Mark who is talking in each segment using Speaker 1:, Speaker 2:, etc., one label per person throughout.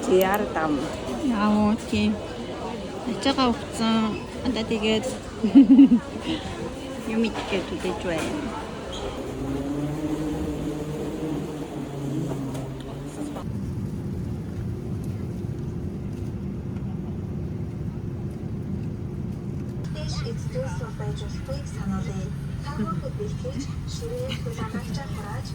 Speaker 1: JR дам.
Speaker 2: Аа тийм. Ачаага уцсан. Анда тэгээд юм идэхэд үдэж байна.
Speaker 3: Эцдээ байж болохыг сануулъя. Харгуйд бэлтгэж, ширээ хулгайч хурааж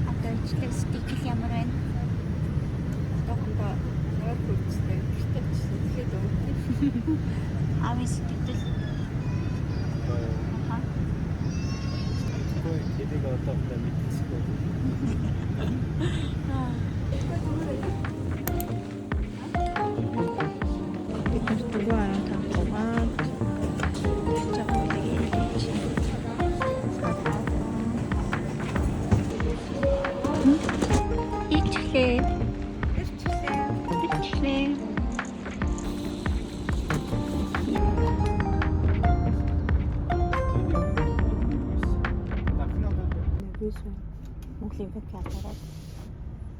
Speaker 2: Адилхан стикл ямар байна?
Speaker 1: Тохомба яг хүчтэй гэртэж ихэд өгдөө.
Speaker 2: Ави стикл. Аха.
Speaker 4: Той тэдэг одоо мэдчихгүй.
Speaker 2: Монголын фэк ялгараад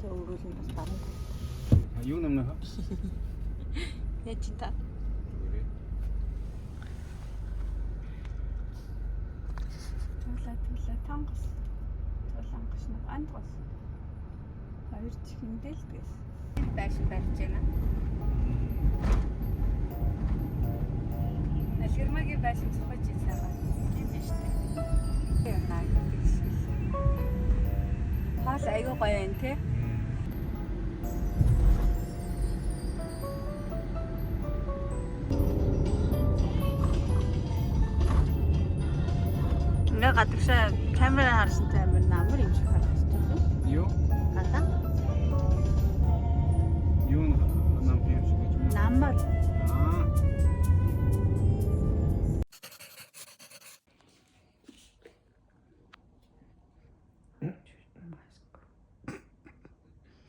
Speaker 2: тэг өрөөлн бас баруун.
Speaker 4: Юу нэмнэ хаа?
Speaker 2: Яж та.
Speaker 1: Тула тангас. Тулангаш нэг андгас. Хоёр чихэндээ л гэс. Байшин барьж байна. Аширмагийн байшин цохож ийсаага. Тийм биш үү? Яа. Хаас айгүй гоё юм те.
Speaker 2: Ингээ гадагшаа камераар харсан камер намар юм шиг харагдаж байна.
Speaker 4: Юу?
Speaker 2: Гадаа
Speaker 4: Юу нам юм шиг гэж юм.
Speaker 2: намар.
Speaker 4: Аа.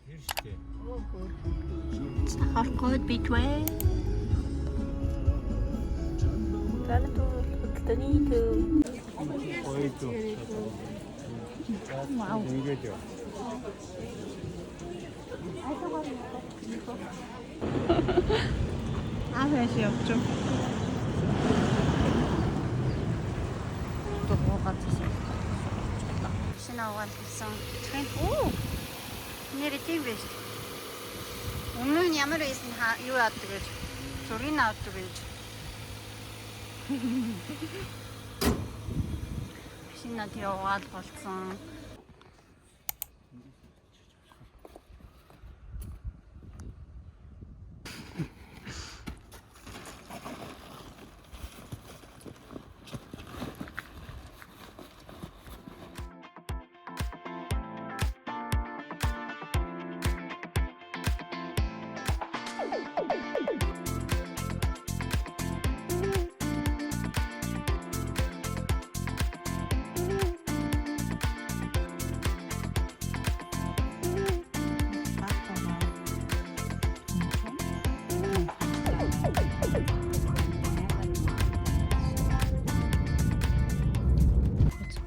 Speaker 4: Хэрштэй.
Speaker 2: Харахад битвэ.
Speaker 1: Таленту хөдөлтөний
Speaker 4: Ойд.
Speaker 2: Вау.
Speaker 4: Ингэж.
Speaker 2: Авэш явчих. Төгөөгацсан. Шинаагаад гисэн. Оо. Нэрээ тийм биш. Өмнө нь ямар байсан юу яадаг гэж зургийг авдаг гэж. Шинаа яваад болцсон.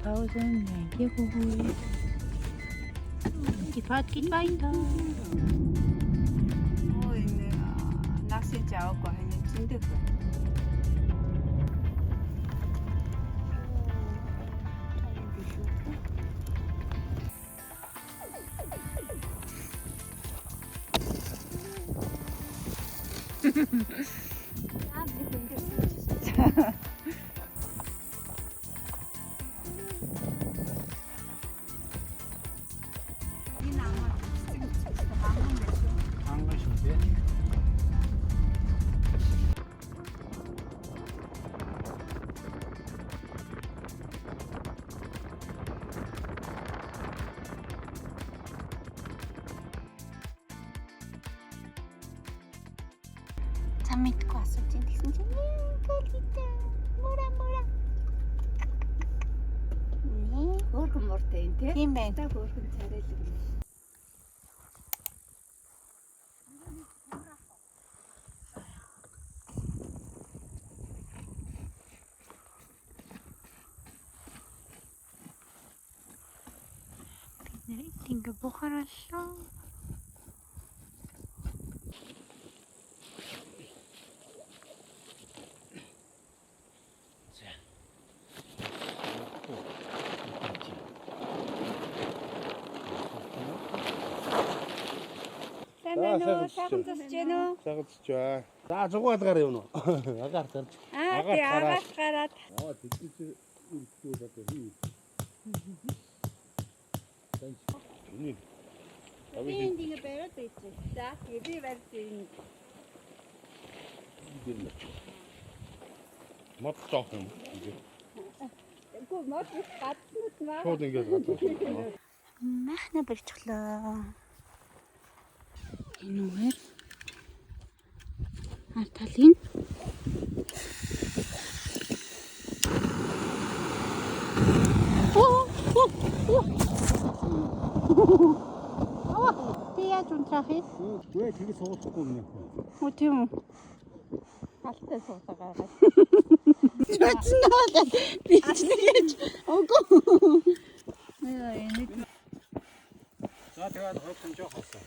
Speaker 2: Pausen, juhu. Die Fahrt geht weiter.
Speaker 1: Ой насын жаавгүй хань зиндэг. Аа би хөнгөж.
Speaker 2: Мэдгүй асууж ин гэсэн чинь гэлээ. Мура.
Speaker 1: Хөөрхөн муртай юм те.
Speaker 2: Тийм байна.
Speaker 1: Та хөөрхөн царайлаг юм.
Speaker 2: Рейтинг бухараллаа.
Speaker 1: Сайн сайхан засч гэнэ үү?
Speaker 4: Сайхан засч баа. За зугаад гараа юу нөө. Агаар тарж.
Speaker 1: Тий агаас гараад.
Speaker 4: Аа тэгчих ирчихвэл одоо хий. Тэний.
Speaker 1: Энд ингэ бариад байчих. За би барьж ийн.
Speaker 4: Мод тоох юм.
Speaker 1: Үгүй мод гаднууд маа.
Speaker 4: Шууд ингэж гадаа.
Speaker 2: Махна барьчихлаа. Энэ үгээр арталын яаж унтрах юм?
Speaker 4: Гүй тэгээ суулахгүй юм.
Speaker 2: Оо тийм үү.
Speaker 1: Алтай суугаа гаргаад.
Speaker 2: Чөтнөө би ч нэгэж. Үгүй.
Speaker 1: Энийг
Speaker 4: За тэгээд хөрөсөн жоох болсон.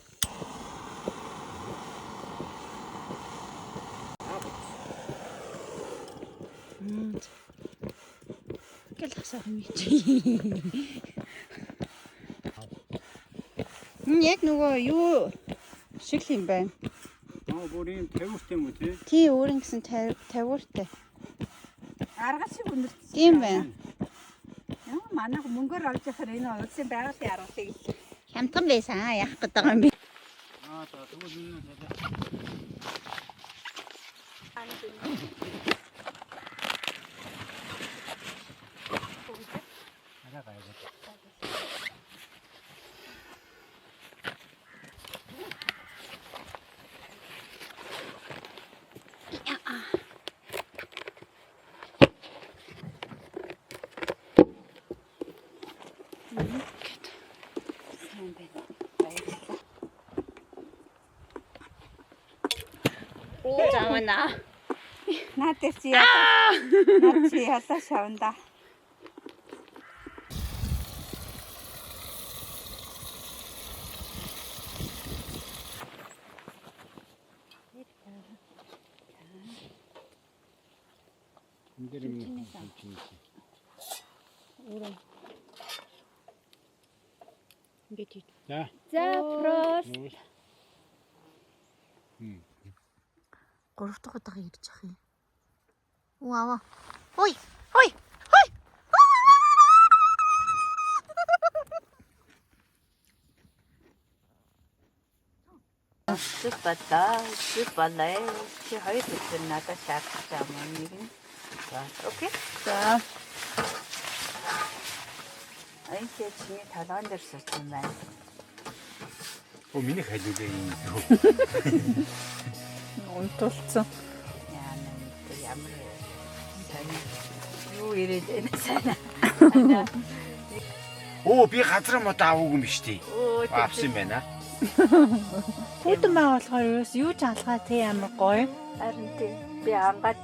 Speaker 2: Гэл хасаа юм чи. Яг нөгөө юу шиг юм байна.
Speaker 4: Аа бүрийн тавиурт юм уу тий?
Speaker 2: Тий өөрийн гэсэн тавиуртай.
Speaker 1: аргал шиг өнөрт.
Speaker 2: Тийм байна.
Speaker 1: Яа манайх мөнгөөр олж яхаар энэ улсын байгууллагын аргалыг
Speaker 2: Хямдхан байсан яах гээд байгаа юм бэ?
Speaker 4: Аа за тэгвэл энэ
Speaker 2: Оо замана.
Speaker 1: наад дээр чи яа. Наад чи ядаа шавнда.
Speaker 4: энэ дэр юм чинь.
Speaker 2: Ингээд.
Speaker 4: За.
Speaker 1: За прост.
Speaker 2: Гурав дахь удаага ирж ах юм. Ваа. Ой.
Speaker 1: Супата, супалай. Чи хоёр өдөр надад шаардаж байгаа юм нэг нь. За, окей. За. Айн чи чиний талаан дээр сууж юм байна.
Speaker 4: Оо миний хайлуулаа юм.
Speaker 1: Унтулсан. Ямар сайн. Юу ирээд энэ сайн.
Speaker 4: Оо би газар мод аваагүй юм биш тий.
Speaker 1: Оо
Speaker 4: Авсан байна.
Speaker 2: Хүүтэн байгаа болохоор юу ч алгаа тий амар гоё.
Speaker 1: харин тий. Би ангаад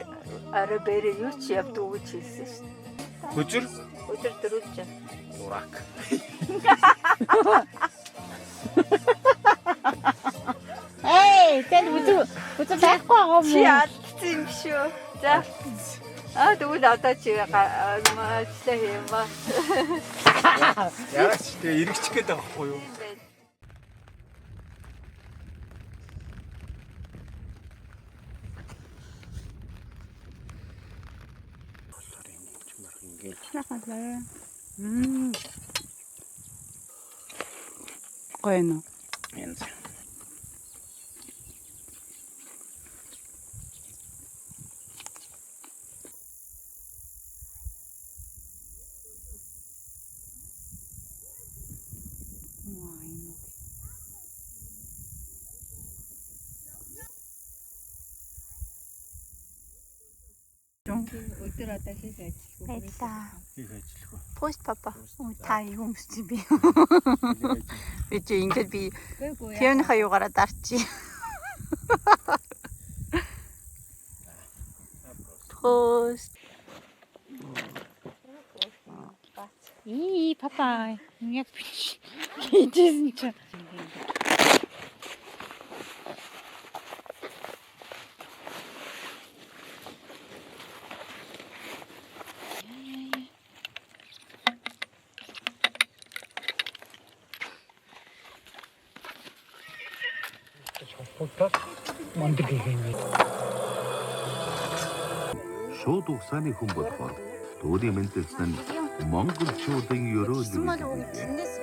Speaker 1: орой бэрээ юу ч явдгүй гэж хэлсэн шүү дээ.
Speaker 4: Хөзөр
Speaker 1: Өдөр дөрвөлж.
Speaker 4: дурак.
Speaker 2: Эй, тэн үзүү байхгүй байгаа юм
Speaker 1: Чи
Speaker 2: уу?
Speaker 1: алдсан юм шүү. За. Тэгвэл одоо чи мачлаа юм ба.
Speaker 4: Яагаад ч тэгээ эргэчих гээд байгаа хгүй юу?
Speaker 1: Гоё нөө.
Speaker 4: Янз.
Speaker 1: Өдөр одоо хийх ажил.
Speaker 2: Баярлаа.
Speaker 4: Их ажиллах уу?
Speaker 2: Пост папа. Та юу өмсч би. Би чи ингээд би пионихаа юугаараа дарчи. Пост. Папа. Яг бич. Хийжсэн чи.
Speaker 5: Шууд угсааны хүн болохоор төвийн мэдээлсэн нь монголчуудын ёроолыг
Speaker 2: Мал уу тэндээс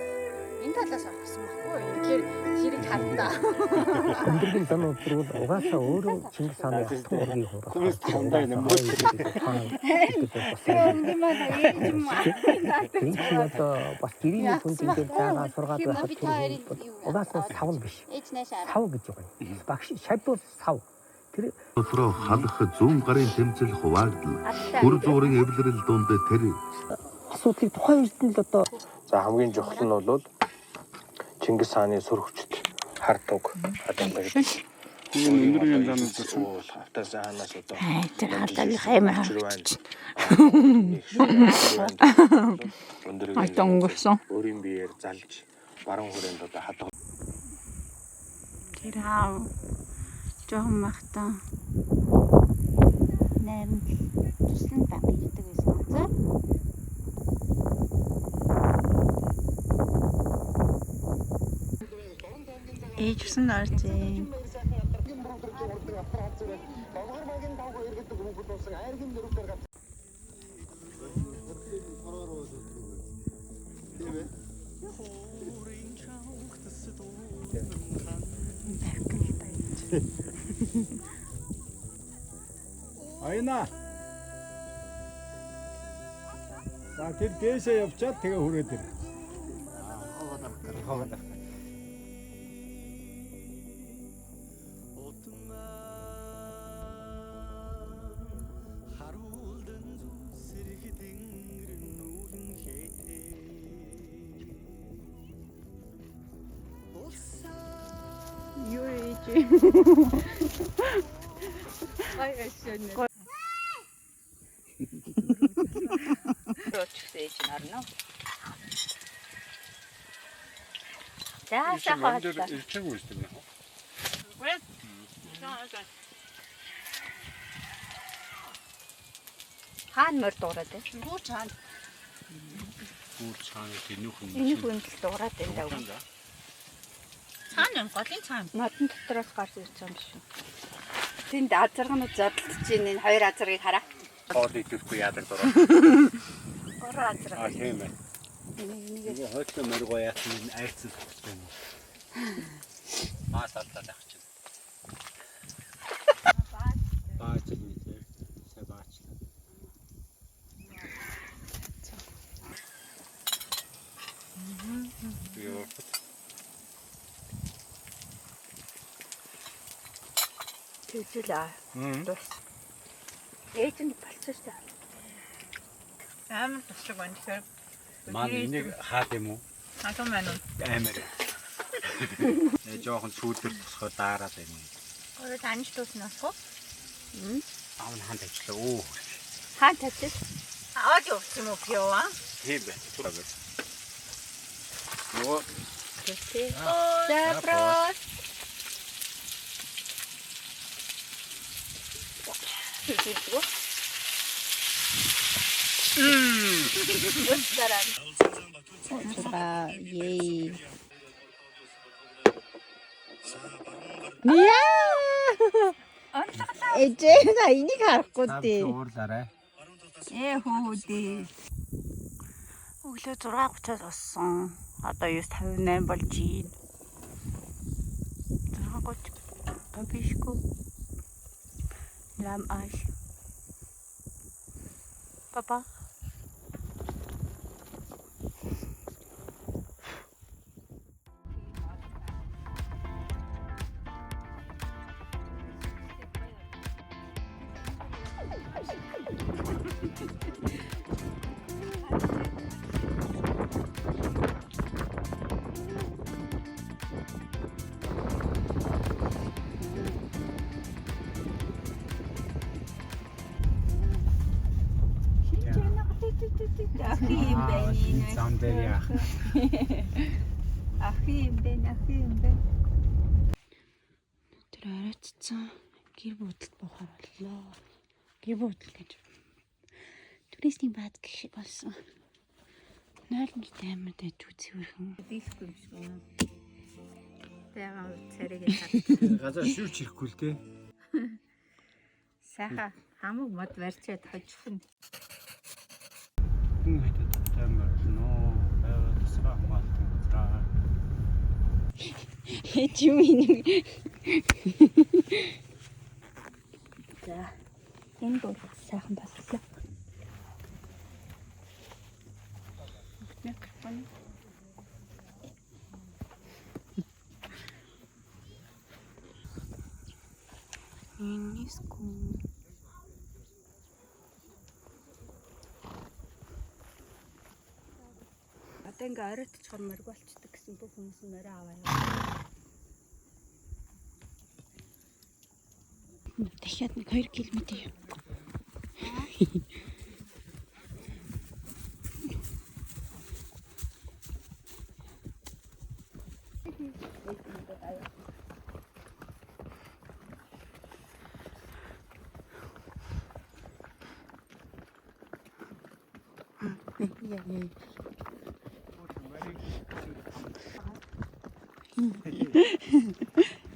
Speaker 2: энэ талаас авсан байхгүй юу? Тэгэхээр хэрэг хардаа.
Speaker 6: Өндөргийн зам өдрүүд угаасаа өөрөө Чингис хааны алтан ургийн хурал.
Speaker 4: Хүмүүст хондоо юм уу?
Speaker 6: Энд одоо бас гэрийн хүн дээр заагаа сургаад байхад угаасаа сав биш.
Speaker 2: Ээж наашаа.
Speaker 6: Сав гэж байгаа юм. Багш шавбус сав. Тэр
Speaker 5: дотроо халах 100 гарын тэмцэл хуваагдал бүр зуурын эвлэрэл дунд тэр
Speaker 6: асуудлыг тухайн үед нь л одоо
Speaker 7: За хамгийн чухал нь бол Чингис хааны сүр хүчит хардаг адам байдаг.
Speaker 4: Өндөргийн зам гэсэн.
Speaker 7: Автозаанаас одоо
Speaker 2: Тэр хатаг хаймаа.
Speaker 7: Өндөргийн өнгөрсөн. Өөрийн биеэр залж баруун хүрээнд одоо хадгалж
Speaker 2: Тэр хаа жоохон махтаа 8 туслан баг ирдэг байсан газар. Ээжсэн оржээ.
Speaker 8: Айна. За тэр дээшээ явчаад тэгээ хүрээд ир.
Speaker 2: Юу ээж. Ай эшэн.
Speaker 1: Ээж нарно. Заашаа хаалта.
Speaker 4: Ирчэг үүсдэг нэ.
Speaker 1: Хаан мөр дуурайд байна.
Speaker 2: Бүү чаана.
Speaker 4: Гүр цаана тэнүүхэн.
Speaker 1: Энэ хүндэл дуурайд энэ даа.
Speaker 2: Цаана голын цаана.
Speaker 1: Модон дотроос гарч ирж байгаа юм шүү. Тэнд азаргнууд задлж чинь энэ хоёр азаргийг хараа.
Speaker 4: Хоол идэхгүй яадаг дураа.
Speaker 1: Гурван азар.
Speaker 4: А тийм ээ.
Speaker 1: Энийг
Speaker 4: Нөгөө хойлоо мөргөө яасан энэ айцсан хэрэгтэй юм. Маас алдаад авах чинь. Баач юм тий. Сая баач. Йоо.
Speaker 1: Тэжүүлээ. Тус. Ээж нь болчихсон шүү дээ.
Speaker 2: Амар туслаг байна тэгэхээр.
Speaker 4: Маань энийг хаад юм уу?
Speaker 2: Хатан байна уу?
Speaker 4: Амар. Жоохон сүүлдэр тусгой даараад байна.
Speaker 2: Өөрөө таньж туснаас уу?
Speaker 4: Аав нь ханд ажиллаа. Оо.
Speaker 1: Хаан тавьчих.
Speaker 2: Аваад явуулсан юм уу пиова?
Speaker 4: Тийм байна. Тураагаа. Нөгөө
Speaker 1: Тэ. Запрос. Тэжүүлдэг. Өстерэн. Ей.
Speaker 2: Ээжээ энийг харахгүй дээ.
Speaker 4: уурлаарай.
Speaker 2: Хүүдээ. Өглөө 6:30-аас боссон. Одоо 9:58 болж байна. 6:30 бабишко. Лам аш. Папа.
Speaker 4: Зам дээр яах.
Speaker 1: Ах юм бэ.
Speaker 2: Тэр оройтцсан гэр бүлд бохоор боллоо. Гэр бүл гэж туристийн бааз гэх шиг болсон. 0-1 амар дэж үзэвэрхэн.
Speaker 1: Диск юм шиг байна. Тэгвэл царайг хат.
Speaker 4: Газар шүүч ирэхгүй л дээ.
Speaker 1: Сайхан хамаг мод барьчаад хожих нь.
Speaker 4: Хүн хэдэд таймер нөө байгаасаа хамаатан газар.
Speaker 2: Хэд юм ийм. За. Энэ бол сайхан боллоо. Нэг гэн. Иниску. Одоо ингээ оройтчхоор морг болчдөг гэсэн бүх хүмүүс нь морь аваа яваа. Дахиад нэг 2 км юм.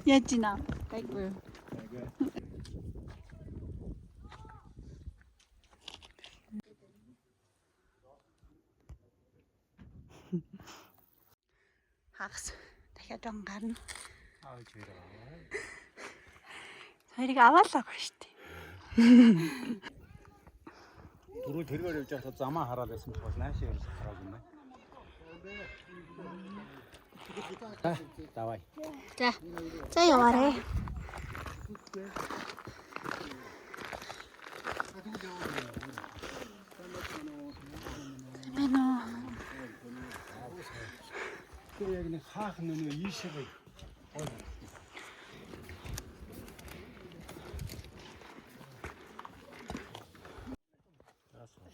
Speaker 2: Яаж ийна? Гайгүй. Хагас дахиад он гарна.
Speaker 4: Ааж ирээ.
Speaker 2: Хоёрыг аваалаагүй шүү дээ.
Speaker 4: Түрүү тэргээр явж байхдаа замаа хараад байсан бол наашаа явж хараад юм байна. Давай.
Speaker 2: За яваарэ. Бэнэ.
Speaker 4: Тэр яг нэг хаах нөө ийшээ бай.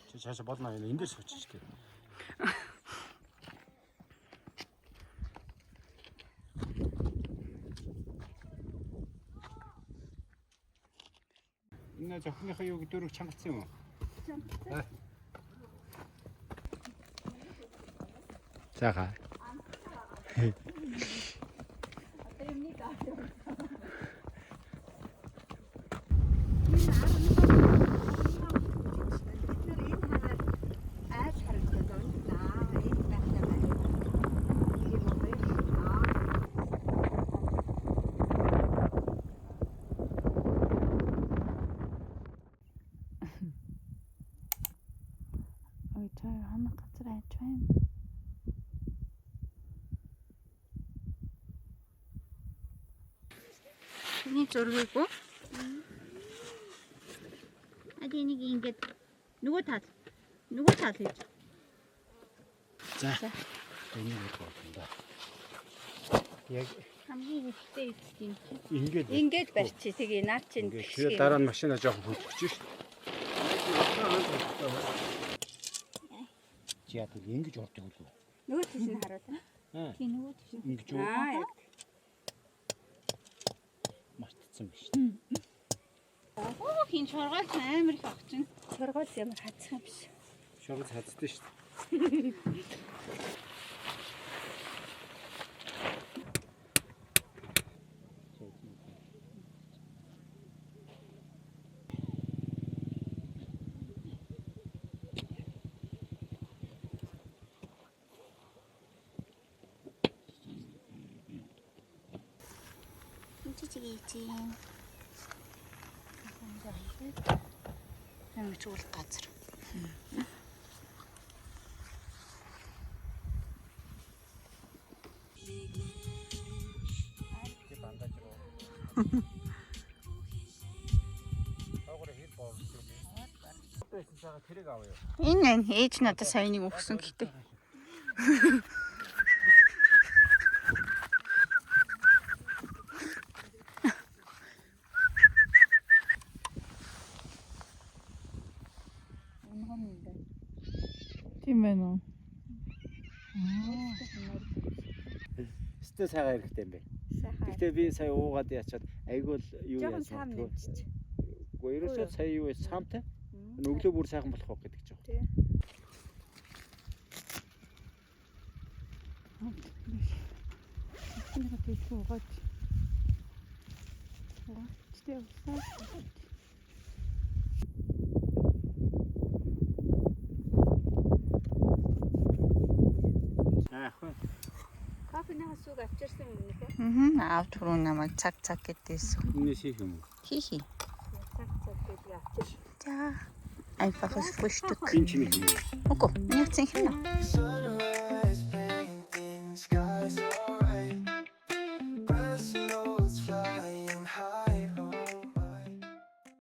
Speaker 4: Чи цаашаа болно энэ дээр суучих дээ. Энэ зөвхөнийхөө юу дөрөв чангацсан юм уу? Чангацсан. Заага.
Speaker 2: Ой, тэр ханаа газар айж байна. Миний зургийг үү? Ад энийг ингэж нөгөө тал хийж.
Speaker 4: За. Энийг бодлоо да. Яг
Speaker 2: Хамгийн ихтэй эцгийн чи.
Speaker 1: Ингээд барьчих. Тэгээ наад чинь
Speaker 4: тэгээд дараа нь машина жоохон хөвчих шүү. Чи яа тэг ингэж ордог үү?
Speaker 1: нөгөө тийш нь харуулна.
Speaker 2: Тий нөгөө тийш.
Speaker 4: Ингэж үү?
Speaker 1: Яг
Speaker 4: Мартцсан биш.
Speaker 2: Оо хин шоргоолч амар их огч нь.
Speaker 1: сургууль ямар хацсан биш.
Speaker 4: Шоргоц хацдаг шүү.
Speaker 2: Чичигээч. Ямар ч үл газар.
Speaker 4: тэрийг авъя.
Speaker 2: Энэ ээж надад саяны өгсөн гэхдээ. Тийм байна уу?
Speaker 4: өстө сайгаа хэрэгтэй юм бэ.
Speaker 1: Сайхан.
Speaker 4: Гэхдээ би сая уугаад ячаад айгүй л юу
Speaker 1: Жохон
Speaker 4: яасан.
Speaker 1: сам нэмчих.
Speaker 4: Гэхдээ ерөөсөө сая юу вэ? Самтай. Өглөө бүр сайхан болох уу гэдэг ч юм.
Speaker 1: Тий. Нэг тийч уугаад. Тэгтээ усаа.
Speaker 4: Аах.
Speaker 1: Кофенийхаа сүг авчирсан юм нэ.
Speaker 2: Аав түрүү намайг цаг гэдээсэн.
Speaker 4: Энэс хийх юм.
Speaker 2: Хихи.
Speaker 1: Цаг гэдэг авчир.
Speaker 2: За. Einfaches Frühstück.
Speaker 4: Энд чинь юм.
Speaker 2: Окей, нэг цэнхэнэ.